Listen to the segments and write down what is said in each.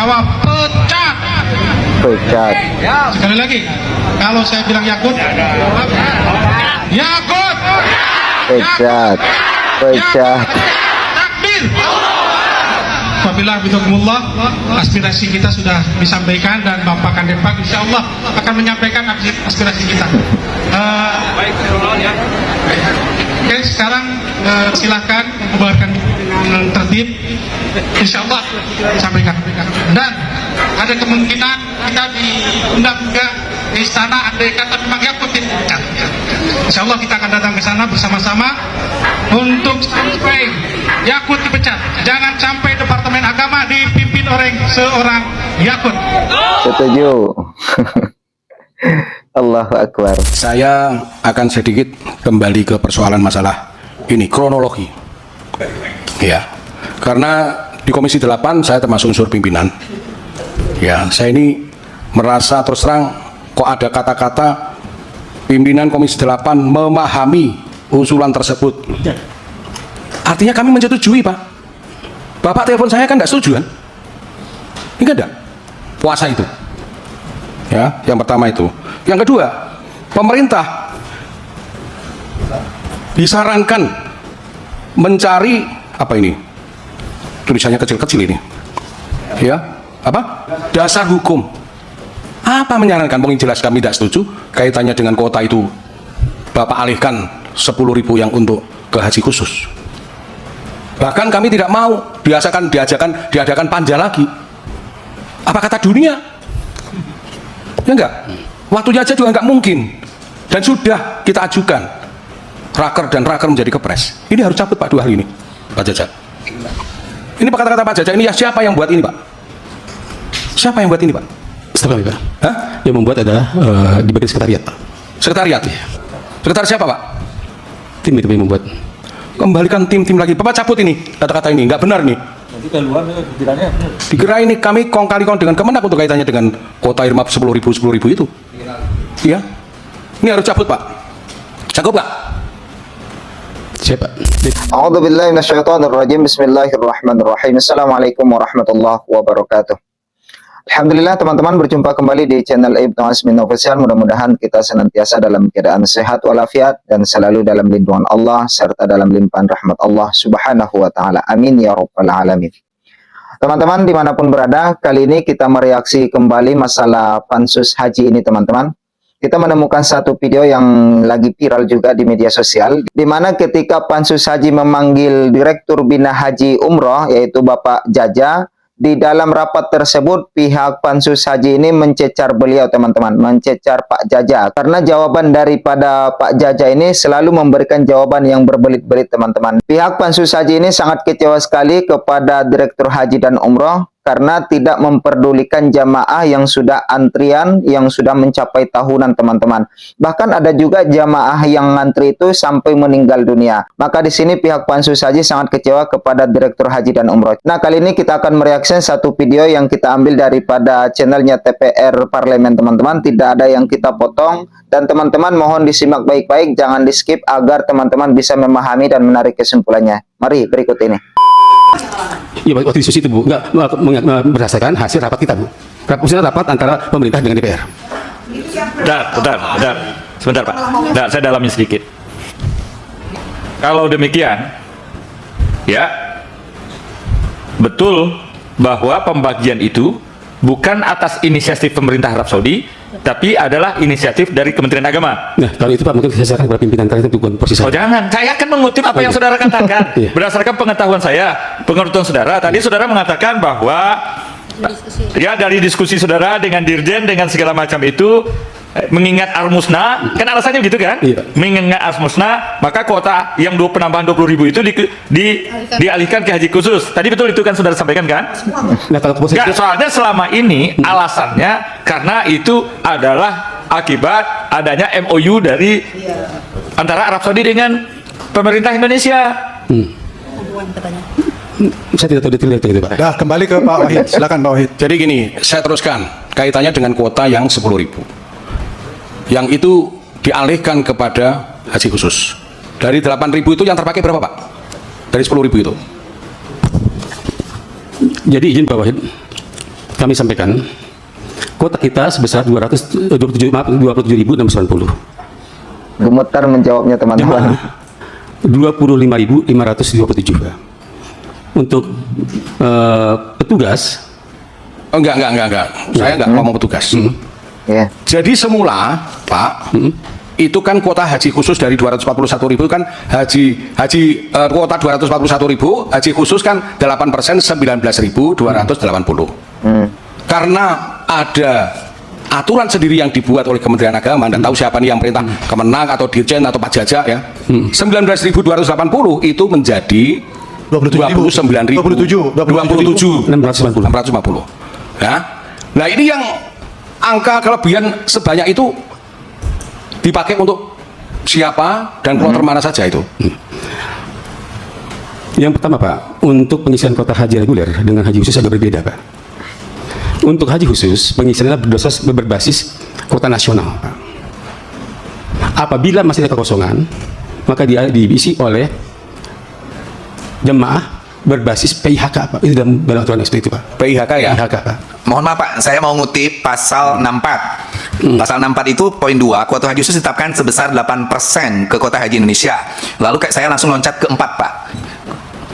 jawab pecat. Pecat. Sekali lagi, kalau saya bilang Yakut, Yakut, Pecat. Pecat. takbir. Apabila bisakumullah, aspirasi kita sudah disampaikan dan Bapak Kandepak insya Allah akan menyampaikan aspirasi kita. Oke, sekarang silakan membubarkan tertib. Insya Allah sampaikan. Dan ada kemungkinan kita diundang juga ke istana andai kata memang Yakut dipecat. Insya Allah kita akan datang ke sana bersama-sama untuk sampai Yakut dipecat. Jangan sampai Departemen Agama dipimpin oleh seorang Yakut. Setuju. Allahu Akbar. Saya akan sedikit kembali ke persoalan masalah ini, kronologi. Ya, karena di Komisi 8 saya termasuk unsur pimpinan. Ya, saya ini merasa terus terang kok ada kata-kata pimpinan Komisi 8 memahami usulan tersebut. Artinya kami menyetujui, Pak. Bapak telepon saya kan nggak setuju kan? Ini enggak puasa itu. Ya, yang pertama itu. Yang kedua, pemerintah disarankan mencari apa ini? Tulisannya kecil-kecil ini. Ya, apa? Dasar hukum. Apa menyarankan? Mungkin jelas kami tidak setuju kaitannya dengan kuota itu. Bapak alihkan 10.000 yang untuk ke haji khusus. Bahkan kami tidak mau diadakan panja lagi. Apa kata dunia? Ya enggak. Waktunya aja juga enggak mungkin. Dan sudah kita ajukan raker dan raker menjadi kepres. Ini harus cabut Pak 2 hari ini, Pak Jaja. Ini kata-kata Pak Jaja ini ya, siapa yang buat ini Pak? Siapa yang buat ini Pak? Staf kami Pak. Hah? Yang membuat adalah di bagian sekretariat Pak. Sekretariat. Sekretariat siapa Pak? Tim itu yang membuat. Kembalikan tim lagi. Bapak cabut ini kata-kata ini, nggak benar nih. Dikira ini kami kong kali kong dengan Kemenak untuk kaitannya dengan kuota irmap 10.000 itu. Iya. Ini harus cabut Pak. Cukup nggak? Siapa? A'udzubillahi minasyaitonirrajim. Bismillahirrahmanirrahim. Assalamualaikum warahmatullahi wabarakatuh. Alhamdulillah teman-teman, berjumpa kembali di channel Ibnu Azmin Official. Mudah-mudahan kita senantiasa dalam keadaan sehat walafiat dan selalu dalam lindungan Allah serta dalam limpahan rahmat Allah Subhanahu wa taala. Amin ya rabbal alamin. Teman-teman dimanapun berada, kali ini kita mereaksi kembali masalah pansus haji ini teman-teman. Kita menemukan satu video yang lagi viral juga di media sosial, di mana ketika pansus haji memanggil Direktur Bina Haji Umroh yaitu Bapak Jaja. Di dalam rapat tersebut, pihak pansus haji ini mencecar beliau teman-teman, mencecar Pak Jaja. Karena jawaban daripada Pak Jaja ini selalu memberikan jawaban yang berbelit-belit teman-teman. Pihak pansus haji ini sangat kecewa sekali kepada Direktur Haji dan Umroh karena tidak memperdulikan jamaah yang sudah antrian, yang sudah mencapai tahunan teman-teman. Bahkan ada juga jamaah yang ngantri itu sampai meninggal dunia. Maka di sini pihak pansus haji sangat kecewa kepada Direktur Haji dan Umroh. Nah, kali ini kita akan mereaksi satu video yang kita ambil daripada channelnya TPR Parlemen teman-teman. Tidak ada yang kita potong. Dan teman-teman mohon disimak baik-baik, jangan di skip agar teman-teman bisa memahami dan menarik kesimpulannya. Mari berikut ini. Iya, waktu diskusi itu Bu, enggak berdasarkan hasil rapat kita Bu. Rapat antara pemerintah dengan DPR. Bentar. Sebentar Pak. Bentar, saya dalami sedikit. Kalau demikian, ya, betul bahwa pembagian itu bukan atas inisiatif pemerintah Arab Saudi, tapi adalah inisiatif dari Kementerian Agama. Nah, kalau itu Pak mungkin saya serahkan kepada pimpinan karena itu bukan posisi Oh saya. jangan, saya akan mengutip apa yang saudara katakan. Iya. Berdasarkan pengetahuan saya, pengetahuan saudara, tadi saudara mengatakan bahwa ya dari diskusi saudara dengan Dirjen dengan segala macam itu mengingat Al-Musna, kan alasannya gitu kan? Iya. Mengingat Al-Musna, maka kuota yang penambahan 20.000 itu dialihkan ke haji khusus. Tadi betul itu kan saudara sampaikan kan? Nah, kalau posisi Enggak, soalnya selama ini alasannya karena itu adalah akibat adanya MOU dari antara Arab Saudi dengan pemerintah Indonesia. saya tidak tahu detail itu Pak. Dah, kembali ke Pak Wahid. Silakan Pak Wahid. Jadi gini, saya teruskan kaitannya dengan kuota yang 10.000. Yang itu dialihkan kepada haji khusus. Dari 8.000 itu yang terpakai berapa Pak? Dari 10.000 itu. Jadi izin Pak Wahid, kami sampaikan kuota kita sebesar 27.690. Gemetar menjawabnya teman-teman. 25.527. Untuk petugas, Oh, enggak. Saya enggak ngomong petugas. Ya. Jadi semula, Pak, itu kan kuota haji khusus dari 241.000 kan kuota 241.000, haji khusus kan 8% 19.280. Karena ada aturan sendiri yang dibuat oleh Kementerian Agama, Anda tahu siapa nih yang perintah, Kemenang atau Dirjen atau Pak Jaja ya. 19.280 itu menjadi 27.650. 650. Ya. Nah, ini yang angka kelebihan sebanyak itu dipakai untuk siapa dan kloter mana saja itu? Yang pertama, Pak, untuk pengisian kuota haji reguler dengan haji khusus agak berbeda, Pak. Untuk haji khusus, pengisiannya berbasis kuota nasional, Pak. Apabila masih ada kekosongan, maka dia diisi oleh jemaah berbasis PIHK, Pak. Itu dalam aturan seperti itu, Pak. PIHK ya? PIHK, Pak. Mohon maaf Pak, saya mau ngutip pasal 64. Pasal 64 itu poin 2, kuota haji khusus ditetapkan sebesar 8% ke kuota haji Indonesia. Lalu saya langsung loncat ke 4, Pak.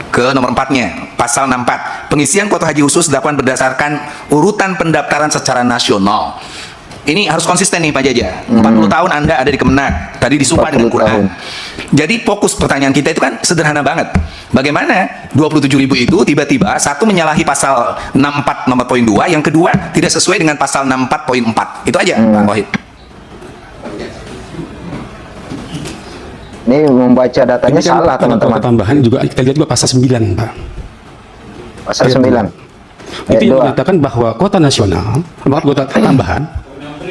Ke nomor 4-nya, pasal 64. Pengisian kuota haji khusus dilakukan berdasarkan urutan pendaftaran secara nasional. Ini harus konsisten nih Pak Jaja. 40 tahun Anda ada di Kemenang, tadi disumpah dengan 40 Quran. tahun. Jadi fokus pertanyaan kita itu kan sederhana banget. Bagaimana 27.000 itu tiba-tiba satu menyalahi pasal 64 nomor poin 2, yang kedua tidak sesuai dengan pasal 64 poin 4. Itu aja Pak Wahid. Ini membaca datanya Demikian, salah teman-teman. Tambahan juga kita lihat juga pasal 9, Pak. Pasal Ayat 9. Itu yang 2. menyatakan bahwa kuota nasional, kuota tambahan,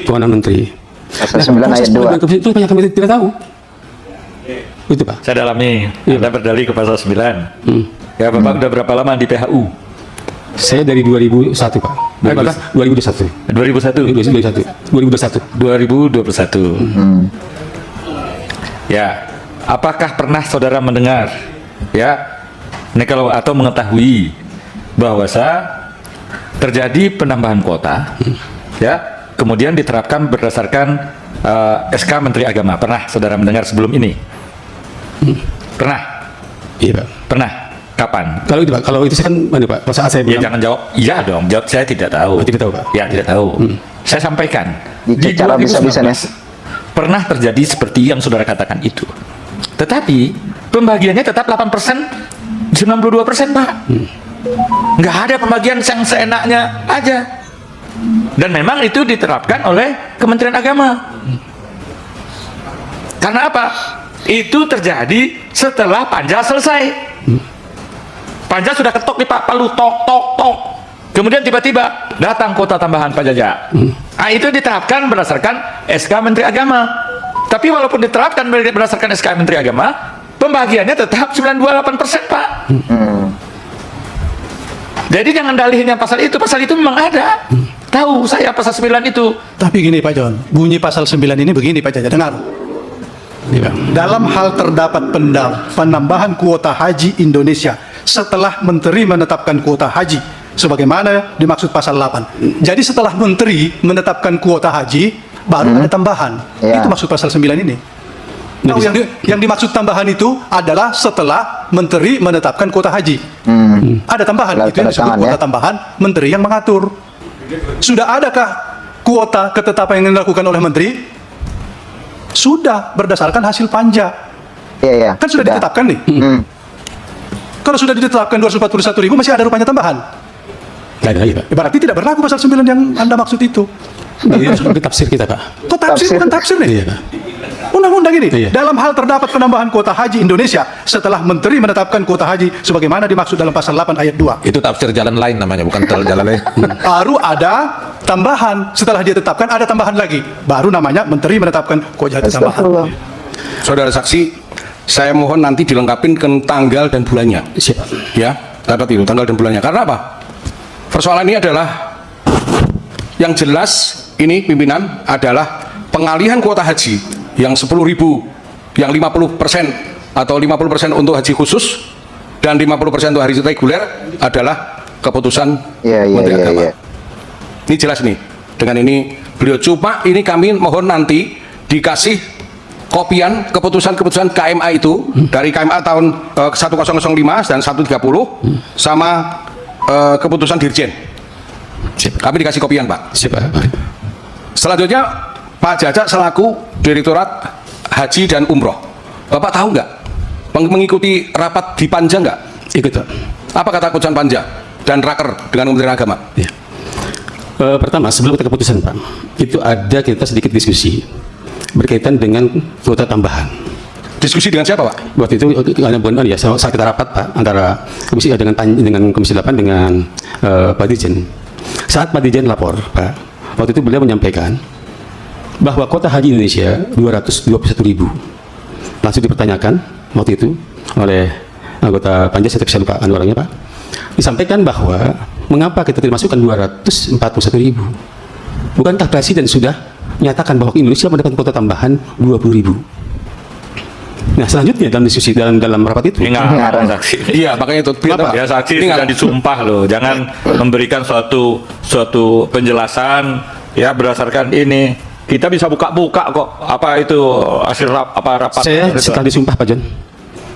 kewenangan menteri. Pasal 9 ayat 2. Itu banyak kami tidak tahu. Itu, Pak. Saya dalami. Iya. Anda berdalih ke pasal 9. Ya, Bapak udah berapa lama di PHU? Saya dari 2001, Pak. 2021. 2001. 2021. 2021. Ya, apakah pernah saudara mendengar ya, ini kalau atau mengetahui bahwasa terjadi penambahan kuota, ya, kemudian diterapkan berdasarkan SK Menteri Agama? Pernah saudara mendengar sebelum ini? Pernah? Iya, Pak. Pernah? Kapan? Kalau itu, Pak, kalau itu saya kan, Pak, pada saat saya Ya bilang, jangan jawab iya dong, jawab saya tidak tahu. Oh, tidak tahu, Pak. Ya tidak tahu. Saya sampaikan Cara bisa-bisanya. pernah terjadi seperti yang saudara katakan itu. Tetapi pembagiannya tetap 8%, 92%, Pak. Nggak ada pembagian yang seenaknya aja. Dan memang itu diterapkan oleh Kementerian Agama. Karena apa? Itu terjadi setelah panja selesai. Panja sudah ketok nih Pak, palu tok tok tok. Kemudian tiba-tiba datang kuota tambahan Pak Jaja. Nah, itu diterapkan berdasarkan SK Menteri Agama. Tapi walaupun diterapkan berdasarkan SK Menteri Agama, pembagiannya tetap 92,8%, Pak. Jadi jangan dalihin yang pasal itu memang ada. Tahu saya pasal 9 itu. Tapi gini Pak John, bunyi pasal 9 ini begini Pak Jaja, dengar. Iya, Pak. Dalam hal terdapat penambahan kuota haji Indonesia setelah menteri menetapkan kuota haji sebagaimana dimaksud pasal 8. Jadi setelah menteri menetapkan kuota haji baru ada tambahan. Ya. Itu maksud pasal 9 ini. Tahu yang dimaksud tambahan itu adalah setelah menteri menetapkan kuota haji. Ada tambahan, Lalu itu yang disebut tanda tangan, kuota ya. tambahan, menteri yang mengatur. Sudah adakah kuota ketetapan yang dilakukan oleh menteri? Sudah, berdasarkan hasil panja. Iya, iya. Kan sudah ditetapkan nih. Kalau sudah ditetapkan 241.000 masih ada rupanya tambahan. Nggak ada lagi, Pak. Berarti tidak berlaku pasal 9 yang Anda maksud itu. Itu tafsir kita, Pak. Kok tafsir bukan tafsir nih? Iya, Pak. Undang-undang ini, Iya. dalam hal terdapat penambahan kuota haji Indonesia setelah menteri menetapkan kuota haji sebagaimana dimaksud dalam pasal 8 ayat 2. Itu tafsir jalan lain namanya, bukan jalan lain. Baru ada tambahan, setelah dia tetapkan ada tambahan lagi. Baru namanya menteri menetapkan kuota haji tambahan. Astagfirullah. Saudara saksi, saya mohon nanti dilengkapin ke tanggal dan bulannya. Siap. Ya, catat itu tanggal dan bulannya. Karena apa? Persoalan ini adalah yang jelas ini pimpinan adalah pengalihan kuota haji yang 10.000, yang 50% atau 50% untuk haji khusus dan 50% untuk haji reguler adalah keputusan Iya, iya, Menteri iya, Agama. iya. Ini jelas nih. Dengan ini beliau cuma ini kami mohon nanti dikasih kopian keputusan-keputusan KMA itu dari KMA tahun 1005 dan 130 sama keputusan Dirjen. Kami dikasih kopian, Pak. Siapa? Selanjutnya Pak Jajak selaku Direktorat Haji dan Umroh. Bapak tahu nggak mengikuti rapat di Panja nggak? Ikut, Pak. Apa kata keputusan Panja dan Raker dengan Kementerian Agama? Ya. Pertama, sebelum kita keputusan, Pak, itu ada kita sedikit diskusi berkaitan dengan kuota tambahan. Diskusi dengan siapa, Pak? Waktu itu ya saat kita rapat, Pak, antara komisi dengan Komisi 8 dengan Pak Dirjen. Saat Pak Dirjen lapor, Pak, waktu itu beliau menyampaikan bahwa kuota haji Indonesia 221.000. Langsung dipertanyakan waktu itu oleh anggota Panja, saya bisa lupa orangnya, Pak. Disampaikan bahwa mengapa kita tidak masukkan 241.000? Bukankah Presiden sudah menyatakan bahwa Indonesia mendapat kuota tambahan 20.000? Nah, selanjutnya dalam diskusi dalam rapat itu, Iya, makanya itu. Kenapa? Ya, saksi sudah disumpah loh. Jangan memberikan suatu penjelasan ya berdasarkan ini. Kita bisa buka-buka kok apa itu hasil rapat. saya sekali disumpah, Pak John.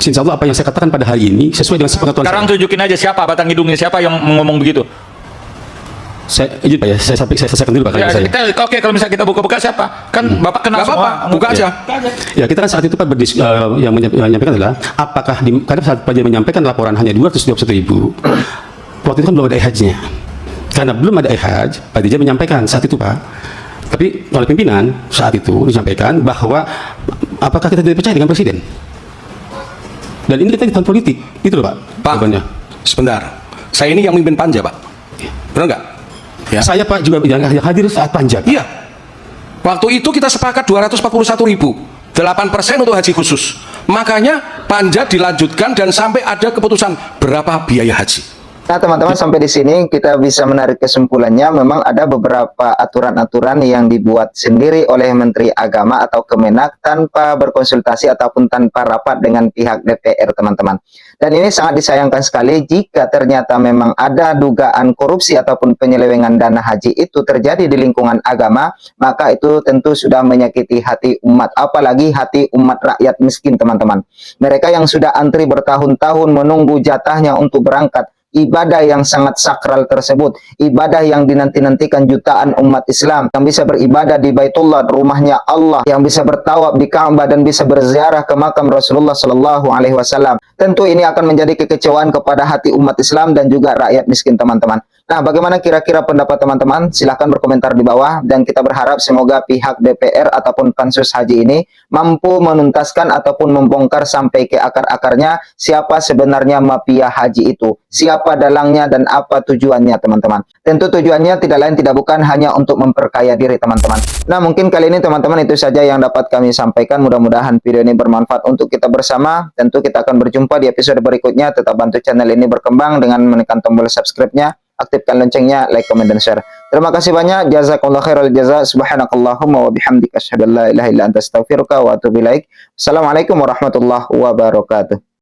Insya Allah apa yang saya katakan pada hari ini sesuai dengan sepengetahuan Sekarang saya. tunjukin aja siapa batang hidungnya, siapa yang ngomong begitu. Saya izin, Pak, ya, saya selesaikan dulu, Pak, Ya, saya. oke, kalau misalnya kita buka-buka siapa? Kan Bapak kenal Nggak semua. apa-apa, buka aja. Ya, kita kan saat itu, Pak, yang menyampaikan adalah apakah karena saat Pak Dirjen menyampaikan laporan hanya 221.000. Waktu itu kan belum ada hajinya. Karena belum ada haj, Pak Dirjen menyampaikan saat itu, Pak. Tapi oleh pimpinan saat itu disampaikan bahwa apakah kita tidak percaya dengan Presiden? Dan ini kita di tahun politik, itu loh, Pak. Pak, Jawabannya. sebentar. Saya ini yang memimpin Panja, Pak. Benar nggak? Ya. Saya, Pak, juga yang hadir saat Panja, Pak. Iya. Waktu itu kita sepakat 241.000. 8% untuk haji khusus. Makanya Panja dilanjutkan dan sampai ada keputusan berapa biaya haji. Nah, teman-teman, sampai di sini kita bisa menarik kesimpulannya memang ada beberapa aturan-aturan yang dibuat sendiri oleh Menteri Agama atau Kemenak tanpa berkonsultasi ataupun tanpa rapat dengan pihak DPR, teman-teman. Dan ini sangat disayangkan sekali jika ternyata memang ada dugaan korupsi ataupun penyelewengan dana haji itu terjadi di lingkungan agama, maka itu tentu sudah menyakiti hati umat, apalagi hati umat rakyat miskin, teman-teman. Mereka yang sudah antri bertahun-tahun menunggu jatahnya untuk berangkat, ibadah yang sangat sakral tersebut, ibadah yang dinanti-nantikan jutaan umat Islam, yang bisa beribadah di Baitullah, rumahnya Allah, yang bisa bertawaf di Ka'bah dan bisa berziarah ke makam Rasulullah Shallallahu Alaihi Wasallam. Tentu ini akan menjadi kekecewaan kepada hati umat Islam dan juga rakyat miskin, teman-teman. Nah, bagaimana kira-kira pendapat teman-teman? Silahkan berkomentar di bawah, dan kita berharap semoga pihak DPR ataupun Pansus Haji ini mampu menuntaskan ataupun membongkar sampai ke akar-akarnya siapa sebenarnya mafia haji itu, siapa dalangnya dan apa tujuannya, teman-teman. Tentu tujuannya tidak lain tidak bukan hanya untuk memperkaya diri, teman-teman. Nah, mungkin kali ini teman-teman itu saja yang dapat kami sampaikan. Mudah-mudahan video ini bermanfaat untuk kita bersama. Tentu kita akan berjumpa di episode berikutnya. Tetap bantu channel ini berkembang dengan menekan tombol subscribe-nya, aktifkan loncengnya, like, comment, dan share. Terima kasih banyak. Jazakallahu khairal jaza. Subhanakallahumma wa bihamdika asyhadu an la ilaha illa anta astaghfiruka wa atubu ilaik. Assalamualaikum warahmatullahi wabarakatuh.